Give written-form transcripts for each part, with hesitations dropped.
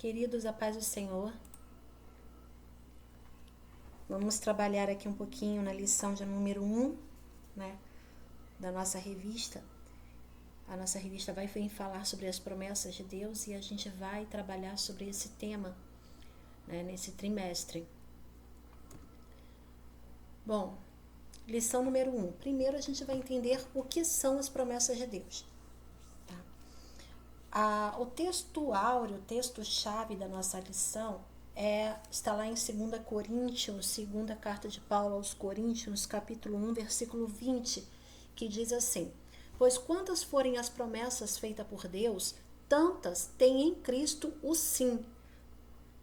Queridos, a paz do Senhor. Vamos trabalhar aqui um pouquinho na lição de número 1, né, da nossa revista. A nossa revista vai falar sobre as promessas de Deus e a gente vai trabalhar sobre esse tema, né, nesse trimestre. Bom, lição número 1. Primeiro a gente vai entender o que são as promessas de Deus. O texto áureo, o texto-chave da nossa lição está lá em 2 Coríntios, segunda carta de Paulo aos Coríntios, capítulo 1, versículo 20, que diz assim: Pois quantas forem as promessas feitas por Deus, tantas têm em Cristo o sim.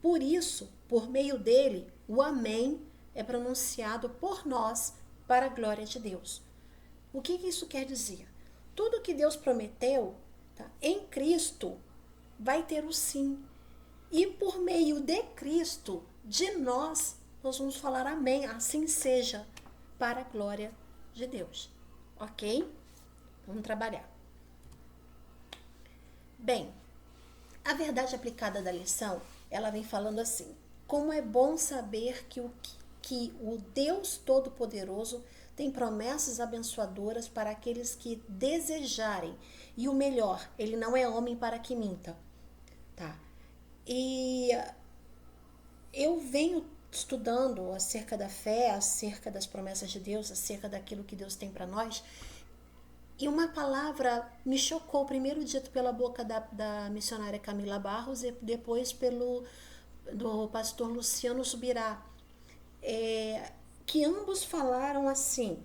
Por isso, por meio dele, o amém é pronunciado por nós para a glória de Deus. O que isso quer dizer? Tudo que Deus prometeu, em Cristo, vai ter o sim. E por meio de Cristo, de nós vamos falar amém, assim seja, para a glória de Deus. Ok? Vamos trabalhar. Bem, a verdade aplicada da lição, ela vem falando assim: como é bom saber que o Deus Todo-Poderoso tem promessas abençoadoras para aqueles que desejarem. E o melhor, ele não é homem para que minta. Tá? E eu venho estudando acerca da fé, acerca das promessas de Deus, acerca daquilo que Deus tem para nós. E uma palavra me chocou, primeiro dito pela boca da missionária Camila Barros e depois do pastor Luciano Subirá. Que ambos falaram assim,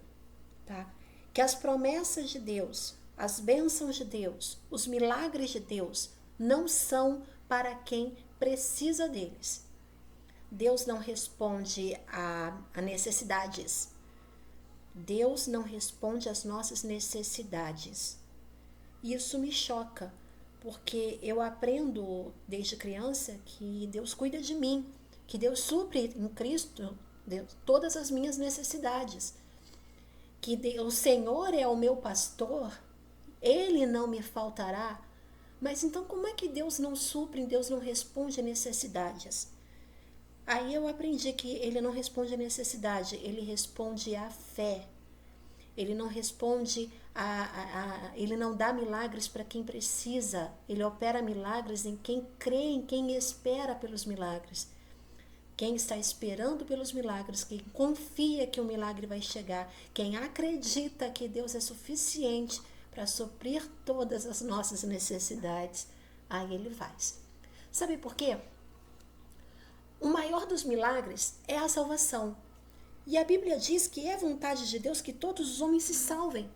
tá? Que as promessas de Deus, as bênçãos de Deus, os milagres de Deus não são para quem precisa deles. Deus não responde a necessidades. Deus não responde às nossas necessidades. Isso me choca, porque eu aprendo desde criança que Deus cuida de mim, que Deus supre em Cristo todas as minhas necessidades, que o Senhor é o meu pastor, Ele não me faltará. Mas então como é que Deus não supre, Deus não responde a necessidades? Aí eu aprendi que Ele não responde a necessidade, Ele responde à fé. Ele não responde, Ele não dá milagres para quem precisa, Ele opera milagres em quem crê, em quem espera pelos milagres. Quem está esperando pelos milagres, quem confia que o milagre vai chegar, quem acredita que Deus é suficiente para suprir todas as nossas necessidades, aí Ele faz. Sabe por quê? O maior dos milagres é a salvação. E a Bíblia diz que é vontade de Deus que todos os homens se salvem.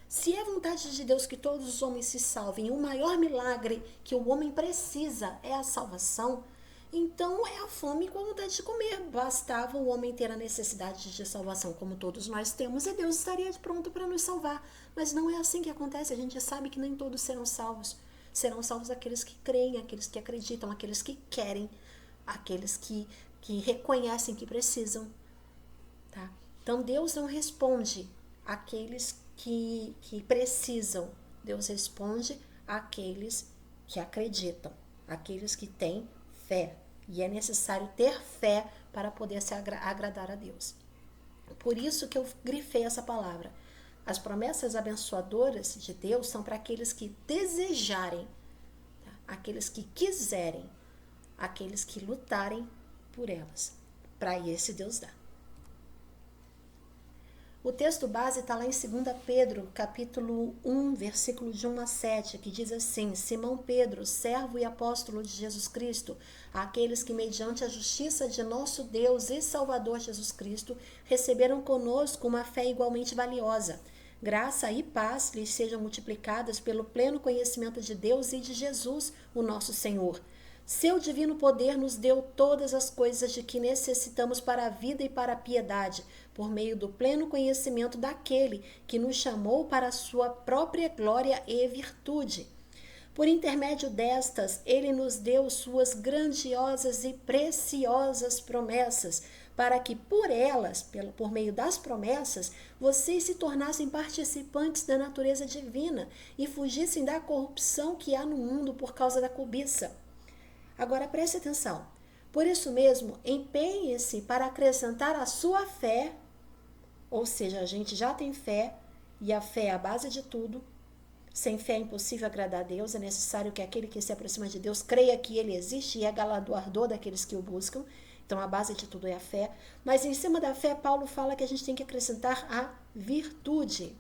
Se é vontade de Deus que todos os homens se salvem, o maior milagre que o homem precisa é a salvação, então é a fome com a vontade de comer. Bastava o homem ter a necessidade de salvação, como todos nós temos, e Deus estaria pronto para nos salvar. Mas não é assim que acontece. A gente sabe que nem todos serão salvos. Serão salvos aqueles que creem, aqueles que acreditam, aqueles que querem, aqueles que reconhecem que precisam. Tá? Então Deus não responde àqueles que precisam. Deus responde àqueles que acreditam, àqueles que têm fé. E é necessário ter fé para poder se agradar a Deus. Por isso que eu grifei essa palavra. As promessas abençoadoras de Deus são para aqueles que desejarem, tá? Aqueles que quiserem, aqueles que lutarem por elas. Para esse Deus dá. O texto base está lá em 2 Pedro, capítulo 1, versículo de 1 a 7, que diz assim: Simão Pedro, servo e apóstolo de Jesus Cristo, àqueles que mediante a justiça de nosso Deus e Salvador Jesus Cristo, receberam conosco uma fé igualmente valiosa. Graça e paz lhes sejam multiplicadas pelo pleno conhecimento de Deus e de Jesus, o nosso Senhor. Seu divino poder nos deu todas as coisas de que necessitamos para a vida e para a piedade, por meio do pleno conhecimento daquele que nos chamou para a sua própria glória e virtude. Por intermédio destas, ele nos deu suas grandiosas e preciosas promessas, para que por elas, por meio das promessas, vocês se tornassem participantes da natureza divina e fugissem da corrupção que há no mundo por causa da cobiça. Agora preste atenção. Por isso mesmo, empenhe-se para acrescentar a sua fé, ou seja, a gente já tem fé, e a fé é a base de tudo. Sem fé é impossível agradar a Deus, é necessário que aquele que se aproxima de Deus creia que ele existe e é galardoador daqueles que o buscam. Então a base de tudo é a fé. Mas em cima da fé, Paulo fala que a gente tem que acrescentar a virtude.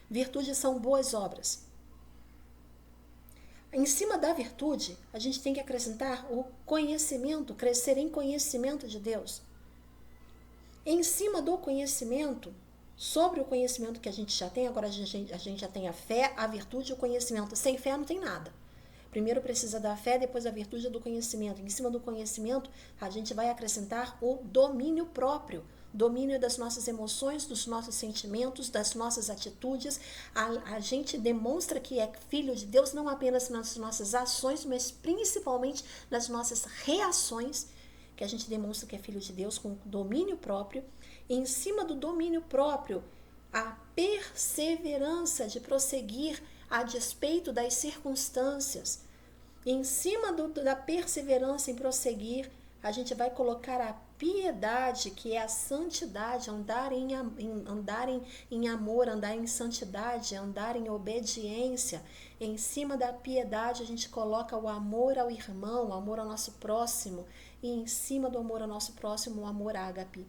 Virtude são boas obras. Em cima da virtude, a gente tem que acrescentar o conhecimento, crescer em conhecimento de Deus. Em cima do conhecimento, sobre o conhecimento que a gente já tem, agora a gente já tem a fé, a virtude e o conhecimento. Sem fé não tem nada. Primeiro precisa da fé, depois a virtude do conhecimento. Em cima do conhecimento, a gente vai acrescentar o domínio próprio. Domínio das nossas emoções, dos nossos sentimentos, das nossas atitudes. A gente demonstra que é filho de Deus não apenas nas nossas ações, mas principalmente nas nossas reações, que a gente demonstra que é filho de Deus com domínio próprio. E em cima do domínio próprio, a perseverança de prosseguir a despeito das circunstâncias. E em cima da perseverança em prosseguir, a gente vai colocar a piedade, que é a santidade, andar em amor, andar em santidade, andar em obediência. Em cima da piedade, a gente coloca o amor ao irmão, o amor ao nosso próximo. E em cima do amor ao nosso próximo, o amor ágape.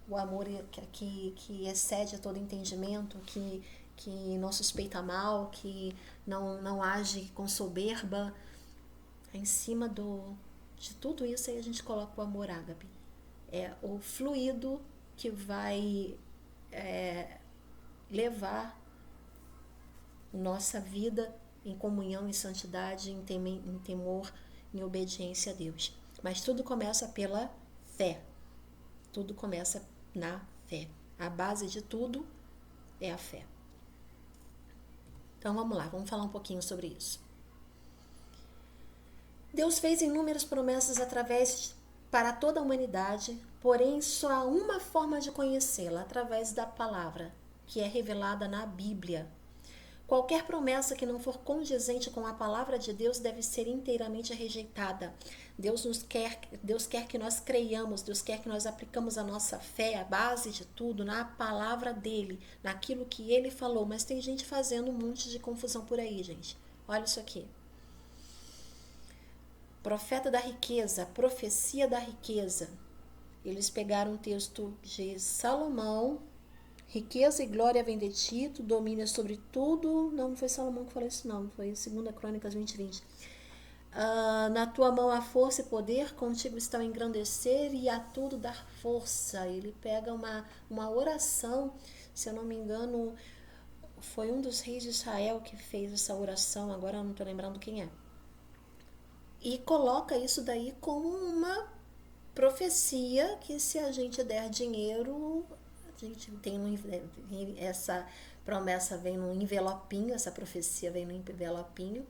O amor que excede a todo entendimento, que não suspeita mal, que não age com soberba. Em cima de tudo isso aí a gente coloca o amor ágape. É o fluido que vai levar nossa vida em comunhão, em santidade, em temor, em obediência a Deus. Mas tudo começa pela fé. Tudo começa na fé. A base de tudo é a fé. Então vamos lá, vamos falar um pouquinho sobre isso. Deus fez inúmeras promessas para toda a humanidade, porém só há uma forma de conhecê-la, através da palavra, que é revelada na Bíblia. Qualquer promessa que não for condizente com a palavra de Deus deve ser inteiramente rejeitada. Deus quer que nós creiamos, Deus quer que nós aplicamos a nossa fé, a base de tudo, na palavra dele, naquilo que ele falou. Mas tem gente fazendo um monte de confusão por aí, gente. Olha isso aqui. Profeta da riqueza, profecia da riqueza. Eles pegaram o texto de Salomão, riqueza e glória vem de ti, tu dominas sobre tudo. Não foi Salomão que falou isso, não. Foi 2 Crônicas 20:20. Na tua mão há força e poder, contigo está o engrandecer e a tudo dar força. Ele pega uma oração, se eu não me engano, foi um dos reis de Israel que fez essa oração, agora eu não estou lembrando quem é. E coloca isso daí como uma profecia que se a gente der dinheiro, a gente tem essa promessa vem num envelopinho, essa profecia vem num envelopinho,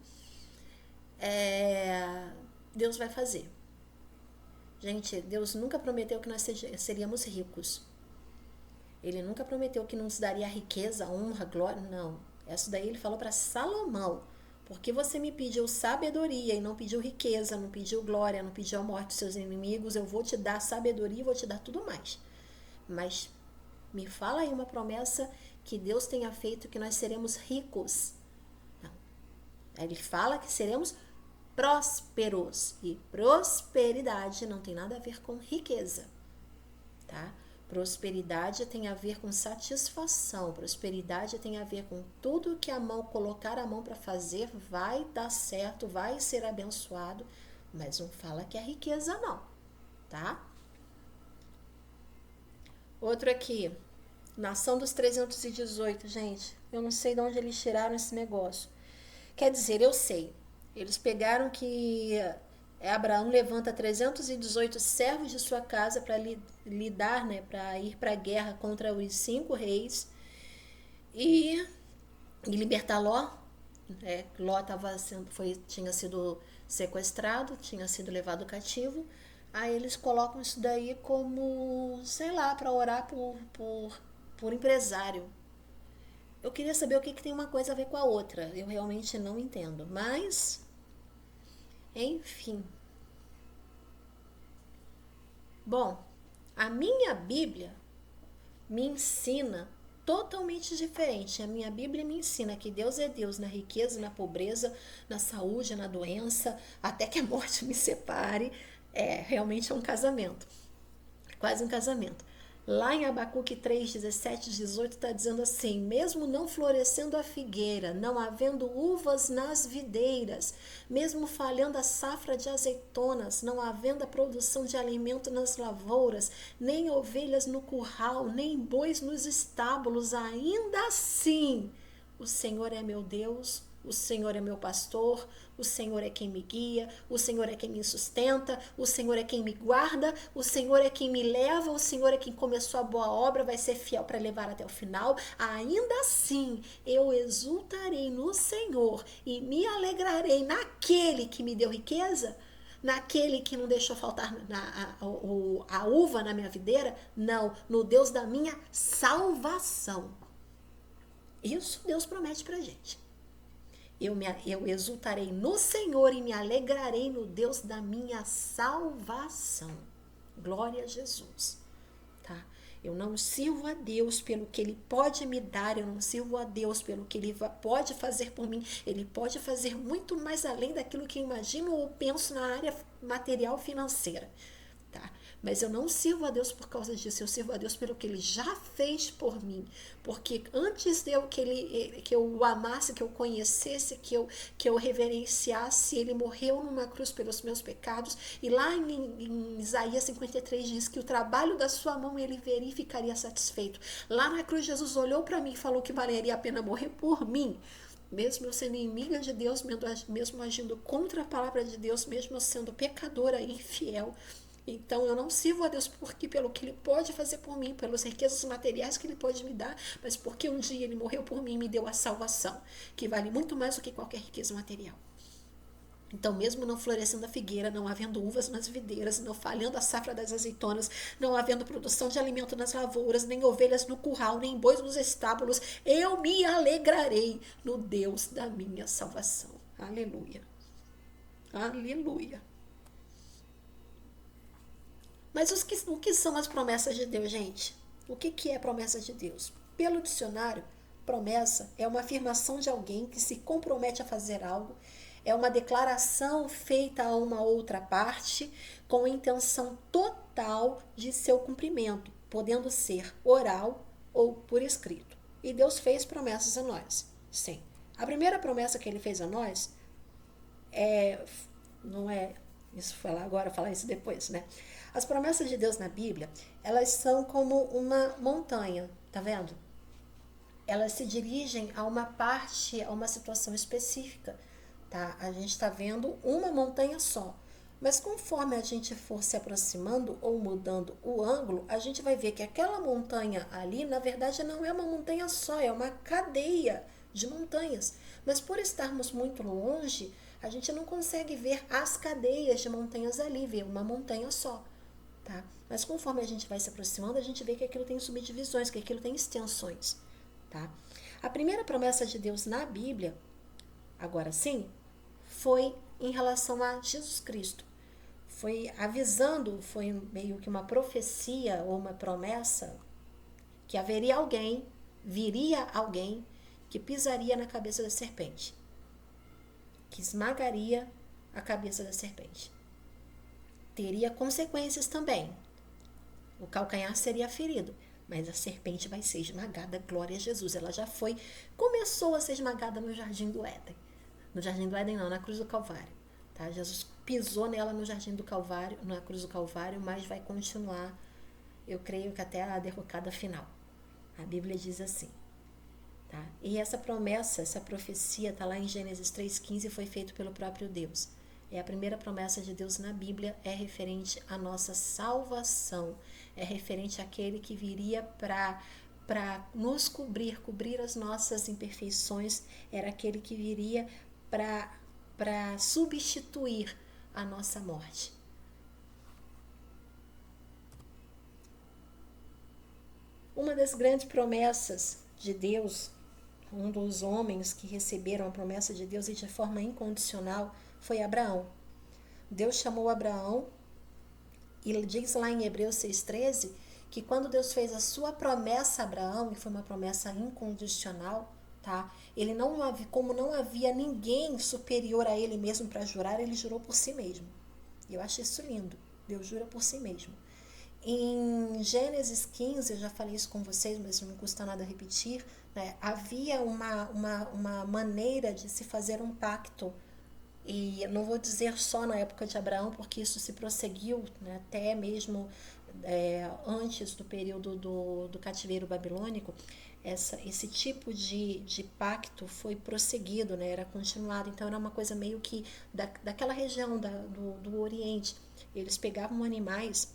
Deus vai fazer. Gente, Deus nunca prometeu que nós seríamos ricos. Ele nunca prometeu que nos daria riqueza, honra, glória, não. Isso daí ele falou para Salomão. Porque você me pediu sabedoria e não pediu riqueza, não pediu glória, não pediu a morte dos seus inimigos, eu vou te dar sabedoria e vou te dar tudo mais. Mas me fala aí uma promessa que Deus tenha feito que nós seremos ricos. Não. Ele fala que seremos prósperos. E prosperidade não tem nada a ver com riqueza, tá? Prosperidade tem a ver com satisfação. Prosperidade tem a ver com tudo que a mão colocar a mão para fazer vai dar certo, vai ser abençoado. Mas não fala que é riqueza não, tá? Outro aqui. Nação dos 318, gente. Eu não sei de onde eles tiraram esse negócio. Quer dizer, eu sei. Eles pegaram que Abraão levanta 318 servos de sua casa para lidar, né, para ir para a guerra contra os 5 reis e libertar Ló. Ló tinha sido sequestrado, tinha sido levado cativo. Aí eles colocam isso daí como, sei lá, para orar por empresário. Eu queria saber o que tem uma coisa a ver com a outra. Eu realmente não entendo, mas Enfim. Bom, a minha Bíblia me ensina totalmente diferente. A minha Bíblia me ensina que Deus é Deus na riqueza, na pobreza, na saúde, na doença, até que a morte me separe. Realmente é um casamento, quase um casamento. Lá em Abacuque 3, 17 e 18 está dizendo assim: mesmo não florescendo a figueira, não havendo uvas nas videiras, mesmo falhando a safra de azeitonas, não havendo a produção de alimento nas lavouras, nem ovelhas no curral, nem bois nos estábulos, ainda assim o Senhor é meu Deus, o Senhor é meu pastor, o Senhor é quem me guia, o Senhor é quem me sustenta, o Senhor é quem me guarda, o Senhor é quem me leva, o Senhor é quem começou a boa obra, vai ser fiel para levar até o final. Ainda assim, eu exultarei no Senhor e me alegrarei naquele que me deu riqueza, naquele que não deixou faltar a uva na minha videira, não, no Deus da minha salvação. Isso Deus promete pra gente. Eu exultarei no Senhor e me alegrarei no Deus da minha salvação. Glória a Jesus. Tá? Eu não sirvo a Deus pelo que Ele pode me dar, eu não sirvo a Deus pelo que Ele pode fazer por mim. Ele pode fazer muito mais além daquilo que eu imagino ou penso na área material financeira. Tá? Mas eu não sirvo a Deus por causa disso, eu sirvo a Deus pelo que Ele já fez por mim. Porque antes de que eu o amasse, que eu conhecesse, que eu reverenciasse, Ele morreu numa cruz pelos meus pecados. E lá em Isaías 53 diz que o trabalho da sua mão Ele verificaria satisfeito. Lá na cruz Jesus olhou para mim e falou que valeria a pena morrer por mim. Mesmo eu sendo inimiga de Deus, mesmo agindo contra a palavra de Deus, mesmo eu sendo pecadora e infiel. Então eu não sirvo a Deus porque pelo que Ele pode fazer por mim, pelas riquezas materiais que Ele pode me dar, mas porque um dia Ele morreu por mim e me deu a salvação, que vale muito mais do que qualquer riqueza material. Então, mesmo não florescendo a figueira, não havendo uvas nas videiras, não falhando a safra das azeitonas, não havendo produção de alimento nas lavouras, nem ovelhas no curral, nem bois nos estábulos, eu me alegrarei no Deus da minha salvação. Aleluia. Aleluia. Mas o que são as promessas de Deus, gente? O que é promessa de Deus? Pelo dicionário, promessa é uma afirmação de alguém que se compromete a fazer algo, é uma declaração feita a uma outra parte com a intenção total de seu cumprimento, podendo ser oral ou por escrito. E Deus fez promessas a nós. Sim. A primeira promessa que Ele fez a nós não é isso falar agora, falar isso depois, né? As promessas de Deus na Bíblia, elas são como uma montanha, tá vendo? Elas se dirigem a uma parte, a uma situação específica, tá? A gente está vendo uma montanha só. Mas conforme a gente for se aproximando ou mudando o ângulo, a gente vai ver que aquela montanha ali, na verdade, não é uma montanha só, é uma cadeia de montanhas. Mas por estarmos muito longe, a gente não consegue ver as cadeias de montanhas ali, vê uma montanha só. Tá? Mas conforme a gente vai se aproximando, a gente vê que aquilo tem subdivisões, que aquilo tem extensões. Tá? A primeira promessa de Deus na Bíblia, agora sim, foi em relação a Jesus Cristo. Foi avisando, foi meio que uma profecia ou uma promessa que haveria alguém, viria alguém que pisaria na cabeça da serpente, que esmagaria a cabeça da serpente. Teria consequências também. O calcanhar seria ferido, mas a serpente vai ser esmagada, glória a Jesus. Ela já começou a ser esmagada no Jardim do Éden. No Jardim do Éden não, na cruz do Calvário. Tá? Jesus pisou nela no Jardim do Calvário, na cruz do Calvário, mas vai continuar, eu creio que até a derrocada final. A Bíblia diz assim. Tá? E essa promessa, essa profecia está lá em Gênesis 3,15 e foi feito pelo próprio Deus. É a primeira promessa de Deus na Bíblia, é referente à nossa salvação, é referente àquele que viria para nos cobrir as nossas imperfeições, era aquele que viria para substituir a nossa morte. Uma das grandes promessas de Deus, um dos homens que receberam a promessa de Deus e de forma incondicional, foi Abraão. Deus chamou Abraão, e ele diz lá em Hebreus 6,13, que quando Deus fez a sua promessa a Abraão, e foi uma promessa incondicional, tá? Ele não havia, como não havia ninguém superior a ele mesmo para jurar, ele jurou por si mesmo. E eu acho isso lindo. Deus jura por si mesmo. Em Gênesis 15, eu já falei isso com vocês, mas não custa nada repetir, né? Havia uma maneira de se fazer um pacto. E eu não vou dizer só na época de Abraão, porque isso se prosseguiu, né, até mesmo antes do período do cativeiro babilônico. Esse tipo de pacto foi prosseguido, né, era continuado. Então era uma coisa meio que daquela região do Oriente. Eles pegavam animais,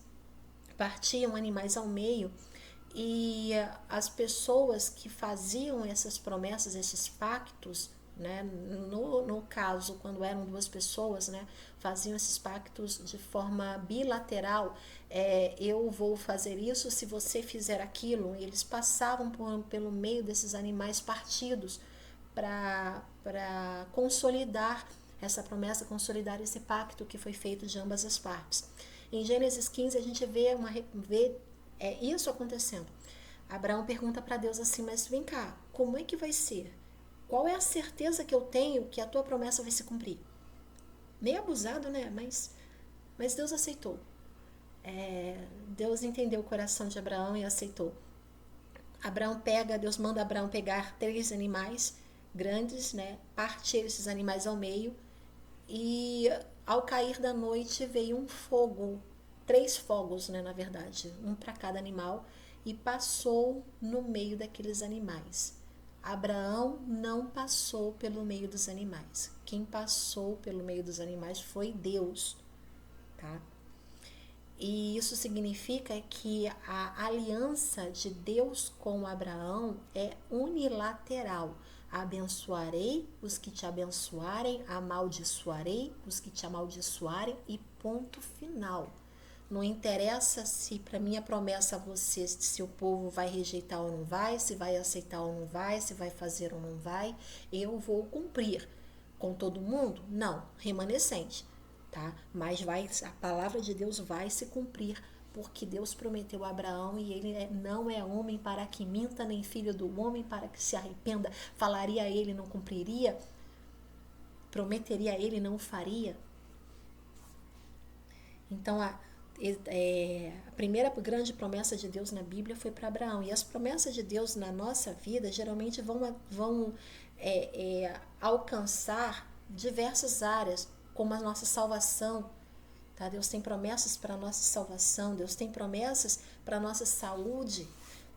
partiam animais ao meio, e as pessoas que faziam essas promessas, esses pactos, né, no caso, quando eram duas pessoas, né, faziam esses pactos de forma bilateral. Eu vou fazer isso se você fizer aquilo. E eles passavam pelo meio desses animais partidos para consolidar essa promessa, consolidar esse pacto que foi feito de ambas as partes. Em Gênesis 15 a gente vê isso acontecendo. Abraão pergunta para Deus assim: mas vem cá, como é que vai ser? Qual é a certeza que eu tenho que a tua promessa vai se cumprir? Meio abusado, né? Mas Deus aceitou. Deus entendeu o coração de Abraão e aceitou. Deus manda Abraão pegar 3 animais grandes, né? Partir esses animais ao meio, e ao cair da noite veio um fogo, 3 fogos, né, na verdade, um para cada animal, e passou no meio daqueles animais. Abraão não passou pelo meio dos animais. Quem passou pelo meio dos animais foi Deus, tá? E isso significa que a aliança de Deus com Abraão é unilateral. Abençoarei os que te abençoarem, amaldiçoarei os que te amaldiçoarem, e ponto final. Não interessa se para minha promessa a você, se o povo vai rejeitar ou não vai, se vai aceitar ou não vai, se vai fazer ou não vai, eu vou cumprir. Com todo mundo? Não, remanescente, tá? Mas a palavra de Deus vai se cumprir, porque Deus prometeu a Abraão, e ele não é homem para que minta, nem filho do homem para que se arrependa. Falaria a ele, não cumpriria? Prometeria a ele, não faria? Então, a primeira grande promessa de Deus na Bíblia foi para Abraão. E as promessas de Deus na nossa vida geralmente vão alcançar diversas áreas, como a nossa salvação. Tá? Deus tem promessas para a nossa salvação, Deus tem promessas para a nossa saúde,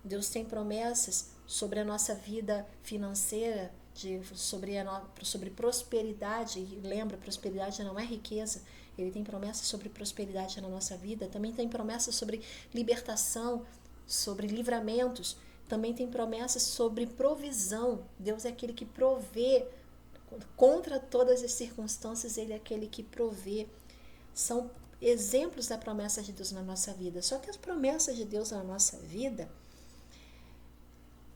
Deus tem promessas sobre a nossa vida financeira, sobre prosperidade. E lembra, prosperidade não é riqueza. Ele tem promessas sobre prosperidade na nossa vida. Também tem promessas sobre libertação, sobre livramentos. Também tem promessas sobre provisão. Deus é aquele que provê. Contra todas as circunstâncias, Ele é aquele que provê. São exemplos da promessa de Deus na nossa vida. Só que as promessas de Deus na nossa vida,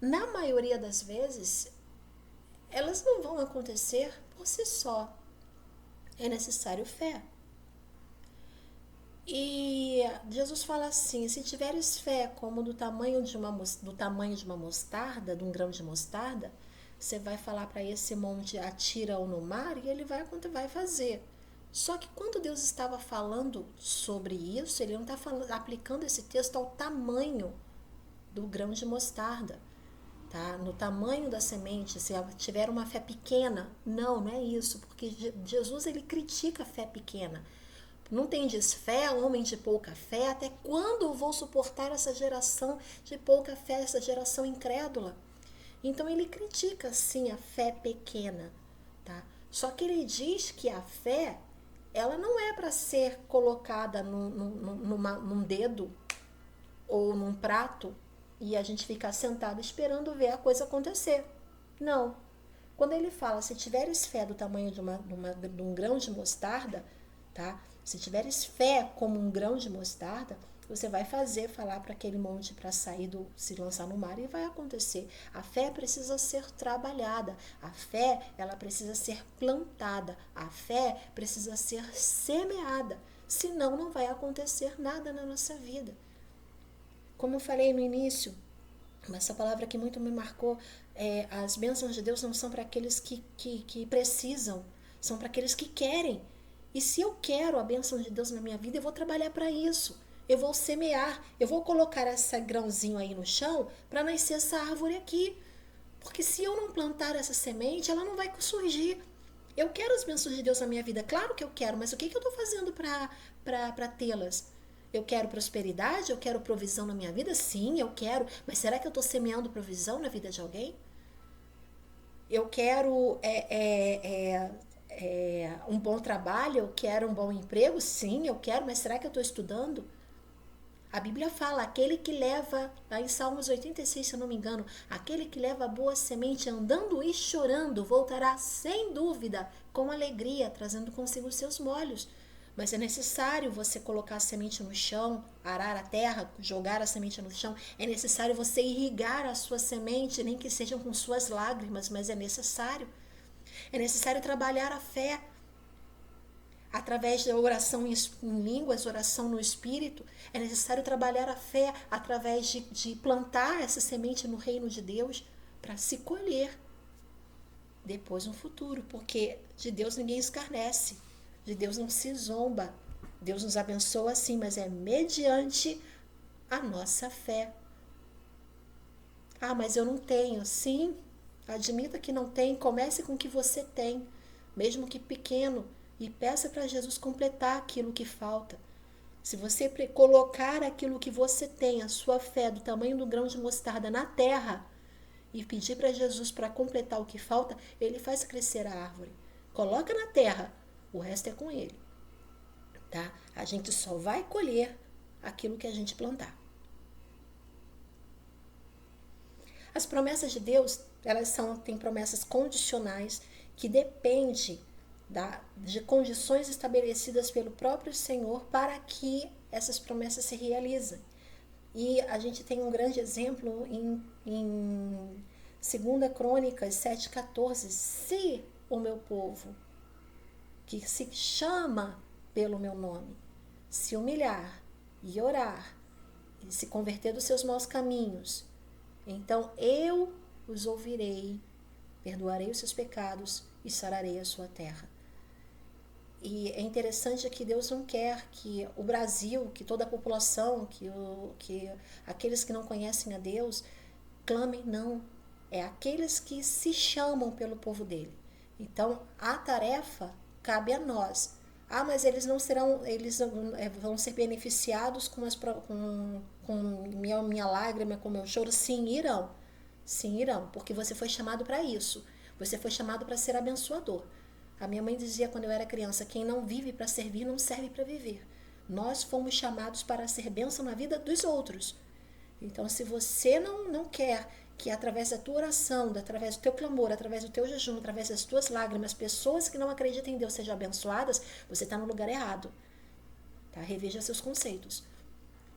na maioria das vezes, elas não vão acontecer por si só. É necessário fé. E Jesus fala assim: se tiveres fé como do tamanho de uma mostarda, de um grão de mostarda, você vai falar para esse monte: atira-o no mar, e ele vai fazer. Só que quando Deus estava falando sobre isso, ele não está aplicando esse texto ao tamanho do grão de mostarda, tá? No tamanho da semente, se tiver uma fé pequena. Não é isso, porque Jesus, ele critica a fé pequena. Não tendes fé, homem de pouca fé, até quando eu vou suportar essa geração de pouca fé, essa geração incrédula? Então ele critica sim a fé pequena, tá? Só que ele diz que a fé, ela não é para ser colocada num dedo ou num prato e a gente ficar sentado esperando ver a coisa acontecer. Não. Quando ele fala: se tiveres fé do tamanho de um grão de mostarda, tá? Se tiveres fé como um grão de mostarda, Você vai falar para aquele monte para se lançar no mar e vai acontecer. A fé precisa ser trabalhada. A fé, ela precisa ser plantada. A fé precisa ser semeada. Senão não vai acontecer nada na nossa vida. Como eu falei no início, essa palavra que muito me marcou, as bênçãos de Deus não são para aqueles que precisam, são para aqueles que querem. E se eu quero a bênção de Deus na minha vida, eu vou trabalhar para isso. Eu vou semear, eu vou colocar esse grãozinho aí no chão para nascer essa árvore aqui. Porque se eu não plantar essa semente, ela não vai surgir. Eu quero as bênçãos de Deus na minha vida, claro que eu quero, mas o que eu estou fazendo para tê-las? Eu quero prosperidade, eu quero provisão na minha vida? Sim, eu quero, mas será que eu estou semeando provisão na vida de alguém? Eu quero um bom trabalho, eu quero um bom emprego? Sim, eu quero, mas será que eu estou estudando? A Bíblia fala, aquele que leva, lá em Salmos 86, se eu não me engano, aquele que leva a boa semente andando e chorando, voltará sem dúvida, com alegria, trazendo consigo os seus molhos. Mas é necessário você colocar a semente no chão, arar a terra, jogar a semente no chão. É necessário você irrigar a sua semente, nem que sejam com suas lágrimas, mas é necessário. É necessário trabalhar a fé através da oração em línguas, oração no Espírito. É necessário trabalhar a fé através de plantar essa semente no reino de Deus para se colher depois no futuro, porque de Deus ninguém escarnece, de Deus não se zomba. Deus nos abençoa sim, mas é mediante a nossa fé. Ah, mas eu não tenho. Sim, admita que não tem, comece com o que você tem, mesmo que pequeno, e peça para Jesus completar aquilo que falta. Se você colocar aquilo que você tem, a sua fé do tamanho do grão de mostarda na terra, e pedir para Jesus para completar o que falta, ele faz crescer a árvore. Coloca na terra, o resto é com ele. Tá? A gente só vai colher aquilo que a gente plantar. As promessas de Deus, elas têm promessas condicionais que dependem de condições estabelecidas pelo próprio Senhor para que essas promessas se realizem. E a gente tem um grande exemplo em 2 Crônicas 7,14. Se o meu povo, que se chama pelo meu nome, se humilhar e orar, e se converter dos seus maus caminhos, então eu os ouvirei, perdoarei os seus pecados e sararei a sua terra. E é interessante que Deus não quer que o Brasil, que toda a população, que aqueles que não conhecem a Deus, clamem, não. É aqueles que se chamam pelo povo dele. Então, a tarefa cabe a nós. Ah, mas eles não serão, eles vão ser beneficiados com minha lágrima, com meu choro? Sim, irão. Sim, irão, porque você foi chamado para isso. Você foi chamado para ser abençoador. A minha mãe dizia quando eu era criança, quem não vive para servir não serve para viver. Nós fomos chamados para ser bênção na vida dos outros. Então, se você não quer que através da tua oração, através do teu clamor, através do teu jejum, através das tuas lágrimas, pessoas que não acreditam em Deus sejam abençoadas, você está no lugar errado. Tá? Reveja seus conceitos.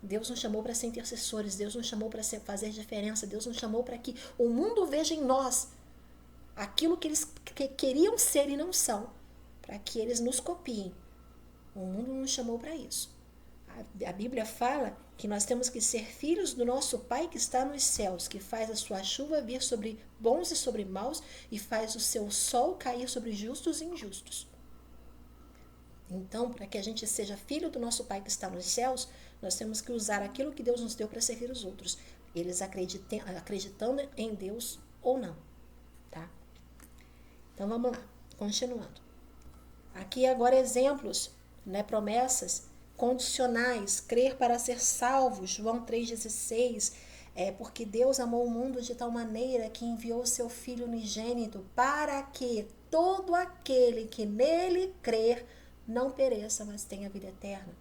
Deus nos chamou para ser intercessores, Deus nos chamou para fazer diferença, Deus nos chamou para que o mundo veja em nós aquilo que eles queriam ser e não são, para que eles nos copiem. O mundo nos chamou para isso. A Bíblia fala que nós temos que ser filhos do nosso Pai que está nos céus, que faz a sua chuva vir sobre bons e sobre maus e faz o seu sol cair sobre justos e injustos. Então, para que a gente seja filho do nosso Pai que está nos céus, nós temos que usar aquilo que Deus nos deu para servir os outros, eles acreditando em Deus ou não. Tá? Então vamos lá, continuando. Aqui agora exemplos, promessas condicionais, crer para ser salvo, João 3,16, porque Deus amou o mundo de tal maneira que enviou o seu Filho unigênito para que todo aquele que nele crer não pereça, mas tenha vida eterna.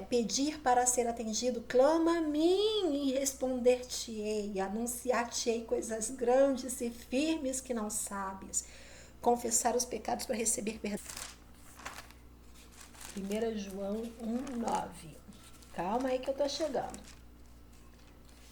Pedir para ser atendido, clama a mim e responder-te-ei, anunciar-te-ei coisas grandes e firmes que não sabes, confessar os pecados para receber perdão. 1 João 1,9. Calma aí que eu tô chegando.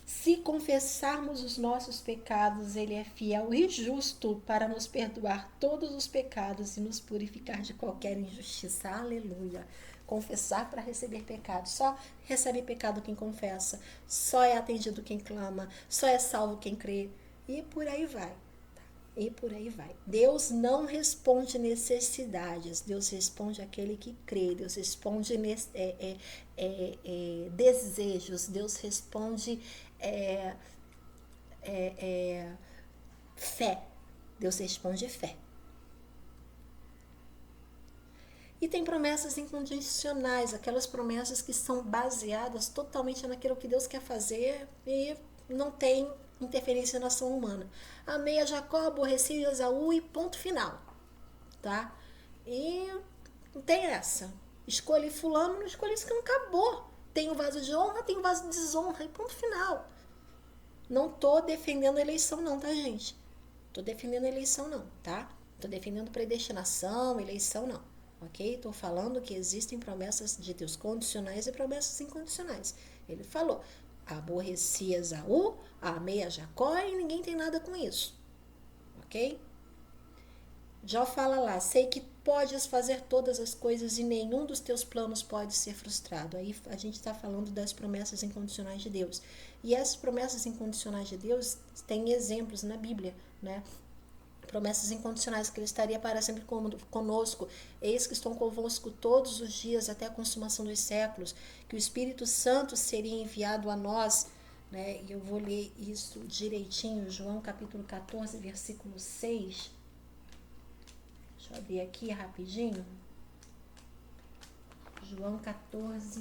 Se confessarmos os nossos pecados, Ele é fiel e justo para nos perdoar todos os pecados e nos purificar de qualquer injustiça. Aleluia. Confessar para receber pecado. Só recebe pecado quem confessa. Só é atendido quem clama. Só é salvo quem crê. E por aí vai. E por aí vai. Deus não responde necessidades. Deus responde àquele que crê. Deus responde desejos. Deus responde fé. Deus responde fé. E tem promessas incondicionais, aquelas promessas que são baseadas totalmente naquilo que Deus quer fazer e não tem interferência na ação humana. Amei a Jacó, aborreci Esaú e ponto final, tá? E não tem essa. Escolhi fulano, não escolhi isso que não acabou. Tem o vaso de honra, tem o vaso de desonra e ponto final. Não tô defendendo a eleição não, tá, gente? Tô defendendo a eleição não, tá? Tô defendendo predestinação, eleição não, ok? Tô falando que existem promessas de Deus condicionais e promessas incondicionais. Ele falou, aborreci Esaú, amei a Jacó e ninguém tem nada com isso, ok? Jó fala lá, sei que podes fazer todas as coisas e nenhum dos teus planos pode ser frustrado. Aí a gente está falando das promessas incondicionais de Deus. E essas promessas incondicionais de Deus têm exemplos na Bíblia, né? Promessas incondicionais, que Ele estaria para sempre conosco. Eis que estou convosco todos os dias até a consumação dos séculos. Que o Espírito Santo seria enviado a nós, né? E eu vou ler isso direitinho, João capítulo 14, versículo 6. Deixa eu abrir aqui rapidinho. João 14.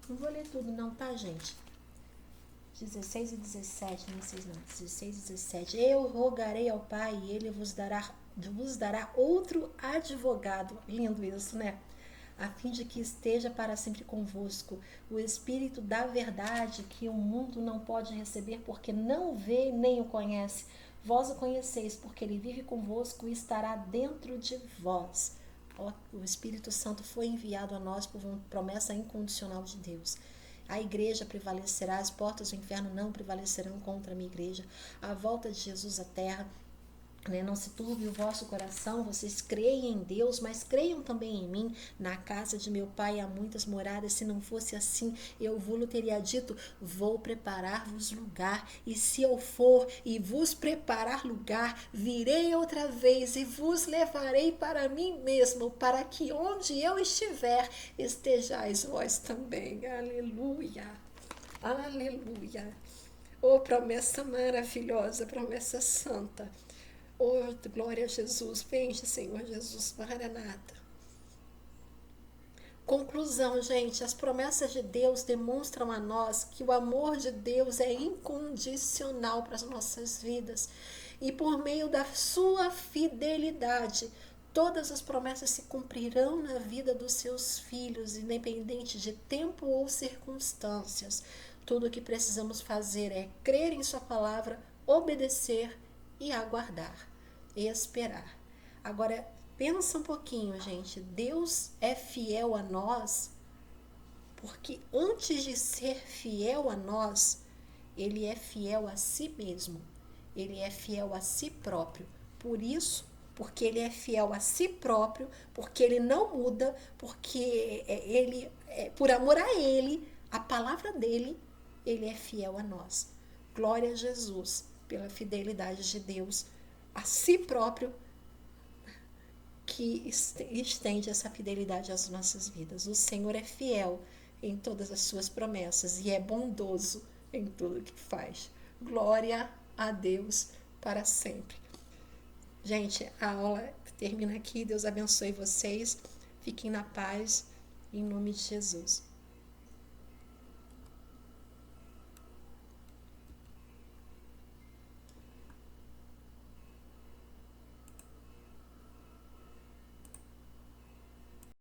Não vou ler tudo não, tá, gente? 16 e 17, não sei não. 16 e 17. Eu rogarei ao Pai e Ele vos dará outro advogado. Lindo isso, né? A fim de que esteja para sempre convosco. O Espírito da verdade que o mundo não pode receber porque não o vê nem o conhece. Vós o conheceis, porque Ele vive convosco e estará dentro de vós. O Espírito Santo foi enviado a nós por uma promessa incondicional de Deus. A igreja prevalecerá, as portas do inferno não prevalecerão contra a minha igreja. A volta de Jesus à terra, né? Não se turbe o vosso coração, vocês creem em Deus, mas creiam também em mim. Na casa de meu pai há muitas moradas, se não fosse assim, eu vos teria dito, vou preparar-vos lugar, e se eu for e vos preparar lugar, virei outra vez e vos levarei para mim mesmo, para que onde eu estiver, estejais vós também. Aleluia, aleluia. Oh, promessa maravilhosa, promessa santa. Oh, glória a Jesus, vem, Senhor Jesus, Maranata. Conclusão, gente, as promessas de Deus demonstram a nós que o amor de Deus é incondicional para as nossas vidas. E por meio da sua fidelidade, todas as promessas se cumprirão na vida dos seus filhos, independente de tempo ou circunstâncias. Tudo o que precisamos fazer é crer em sua palavra, obedecer e aguardar, e esperar. Agora, pensa um pouquinho, gente. Deus é fiel a nós, porque antes de ser fiel a nós, Ele é fiel a si mesmo. Ele é fiel a si próprio. Por isso, porque Ele é fiel a si próprio, porque Ele não muda, porque Ele, por amor a Ele, a palavra dEle, Ele é fiel a nós. Glória a Jesus pela fidelidade de Deus a si próprio, que estende essa fidelidade às nossas vidas. O Senhor é fiel em todas as suas promessas e é bondoso em tudo que faz. Glória a Deus para sempre. Gente, a aula termina aqui. Deus abençoe vocês. Fiquem na paz, em nome de Jesus.